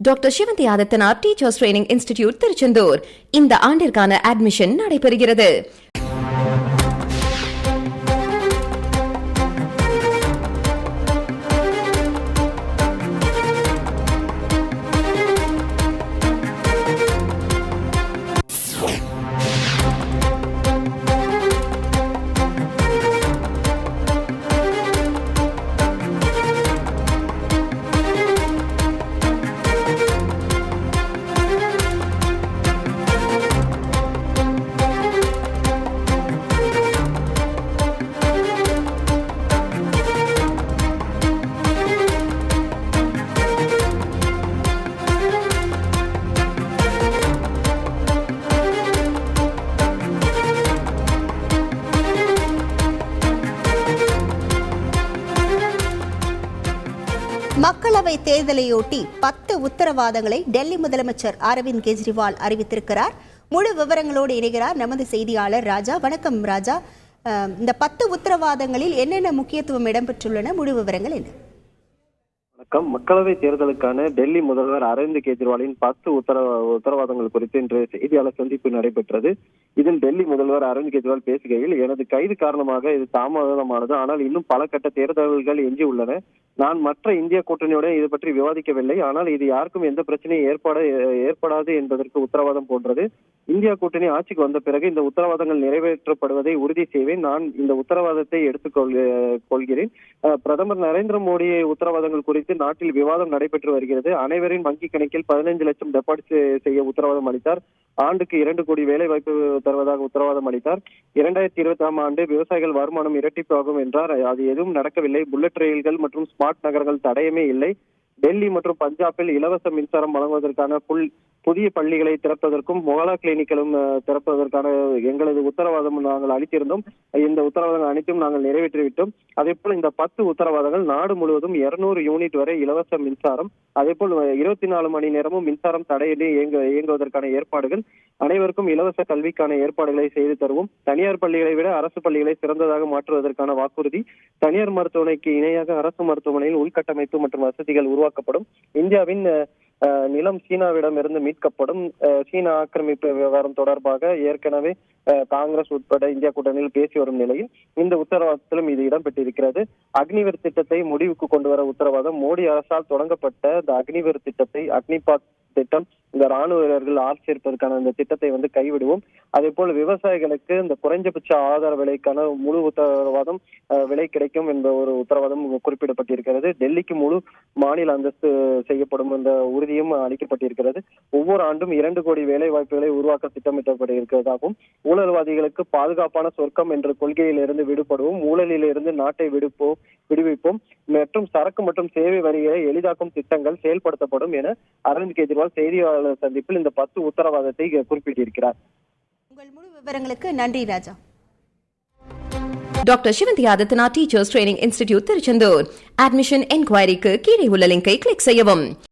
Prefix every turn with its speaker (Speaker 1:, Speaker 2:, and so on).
Speaker 1: Doctor Sivanthi Adithanar teachers training institute Tiruchendur இந்த ஆண்டிற்கான admission நடைபெறுகிறது.
Speaker 2: மக்களவை தேர்தலையொட்டி 10 உத்தரவாதங்களை டெல்லி முதலமைச்சர் அரவிந்த் கெஜ்ரிவால் அறிவித்திருக்கிறார். முழு விவரங்களோடு இணைகிறார் நமது செய்தியாளர் ராஜா. வணக்கம் ராஜா. இந்த 10 உத்தரவாதங்களில் என்னென்ன முக்கியத்துவம் இடம்பெற்றுள்ளன, முழு விவரங்கள் என்ன?
Speaker 3: வணக்கம். மக்களவை தேர்தலுக்கான டெல்லி முதல்வர் அரவிந்த் கெஜ்ரிவாலின் 10 உத்தரவாதங்கள் குறித்து இன்று செய்தியாளர் சந்திப்பு நடைபெற்றது. இதில் டெல்லி முதல்வர் அரவிந்த் கெஜ்ரிவால் பேசுகையில், எனது கைது காரணமாக இது தாமதமானது, ஆனால் இன்னும் பல கட்ட தேர்தல்கள் எஞ்சி உள்ளன. நான் மற்ற இந்திய கூட்டணியுடன் இது பற்றி விவாதிக்கவில்லை, ஆனால் இது யாருக்கும் எந்த பிரச்சனையும் ஏற்படாது என்பதற்கு உத்தரவாதம் போன்றது. இந்தியா கூட்டணி ஆட்சிக்கு வந்த பிறகு இந்த உத்தரவாதங்கள் நிறைவேற்றப்படுவதை உறுதி செய்வேன். நான் இந்த உத்தரவாதத்தை கொள்கிறேன். பிரதமர் நரேந்திர மோடி உத்தரவாதங்கள் குறித்து நாட்டில் விவாதம் நடைபெற்று வருகிறது. அனைவரின் வங்கி கணக்கில் 15 லட்சம் டெபாசிட் செய்ய உத்தரவாதம் அளித்தார். ஆண்டுக்கு 2 கோடி வேலை வாய்ப்பு தருவதாக உத்தரவாதம் அளித்தார். 2020ஆம் ஆண்டு விவசாயிகள் வருமானம் இரட்டிப்பாகும் என்றார். அது எதுவும் நடக்கவில்லை. புல்லட் ரயில்கள் மற்றும் ஸ்மார்ட் நகரங்கள் தடயமே இல்லை. டெல்லி மற்றும் பஞ்சாபில் இலவச மின்சாரம் வழங்குவதற்கான புதிய பள்ளிகளை திறப்பதற்கும் மொகலா கிளினிக்களும் திறப்பதற்கான எங்களது உத்தரவாதம் நாங்கள் அளித்திருந்தோம். இந்த உத்தரவாதங்கள் அனைத்தும் நாங்கள் நிறைவேற்றிவிட்டோம். அதே போல் இந்த 10 உத்தரவாதங்கள் நாடு முழுவதும் 200 யூனிட் வரை இலவச மின்சாரம், அதே போல் 24 மணி நேரமும் மின்சாரம் தடையின்றி இயங்குவதற்கான ஏற்பாடுகள், அனைவருக்கும் இலவச கல்விக்கான ஏற்பாடுகளை செய்து தருவோம். தனியார் பள்ளிகளை விட அரசு பள்ளிகளை சிறந்ததாக மாற்றுவதற்கான வாக்குறுதி. தனியார் மருத்துவமனைக்கு இணையாக அரசு மருத்துவமனையில் உள்கட்டமைப்பு மற்றும் வசதிகள் உருவாக்கப்படும். இந்தியாவின் நிலம் சீனாவிடம் இருந்து மீட்கப்படும். சீன ஆக்கிரமிப்பு விவகாரம் தொடர்பாக ஏற்கனவே காங்கிரஸ் உட்பட இந்தியா கூட்டணியில் பேசி வரும் நிலையில் இந்த உத்தரவாதத்திலும் இது இடம்பெற்றிருக்கிறது. அக்னிவீர் திட்டத்தை முடிவுக்கு கொண்டு வர உத்தரவாதம். மோடி அரசால் தொடங்கப்பட்ட இந்த அக்னிவீர் திட்டத்தை, அக்னிபாத் திட்டம், இந்த ராணுவ வீரர்கள் ஆள் சேர்ப்பதற்கான இந்த திட்டத்தை கைவிடுவோம். அதே போல் விவசாயிகளுக்கு இந்த குறைஞ்சபட்ச ஆதார விலைக்கான முழு உத்தரவாதம் விலை கிடைக்கும் என்ற ஒரு உத்தரவாதம் குறிப்பிடப்பட்டிருக்கிறது. டெல்லிக்கு முழு மாநில அந்தஸ்து செய்யப்படும் என்ற உறுதியும் அளிக்கப்பட்டிருக்கிறது. ஒவ்வொரு ஆண்டும் 2 கோடி வேலை வாய்ப்புகளை உருவாக்க திட்டமிட்டப்பட்டிருக்கிறதாகவும், ஊழல்வாதிகளுக்கு பாதுகாப்பான சொர்க்கம் என்ற கொள்கையிலிருந்து விடுபடுவோம், ஊழலில் இருந்து நாட்டை விடுவிப்போம் மற்றும் சரக்கு மற்றும் சேவை வரிகளை எளிதாக்கும் திட்டங்கள் செயல்படுத்தப்படும் என அரவிந்த் கெஜ்ரிவால் செய்தியாளர் சந்திப்பில் இந்த 10 உத்தரவாதத்தை குறிப்பிட்டிருக்கிறார்.
Speaker 2: உங்கள் முழு விவரங்களுக்கு நன்றி Raja.
Speaker 1: Doctor Sivanthi Adithanar teachers training institute திருச்செந்தூர். அட்மிஷன் என்கொயரிக்கு கீழே உள்ள லிங்கை கிளிக் செய்யவும்.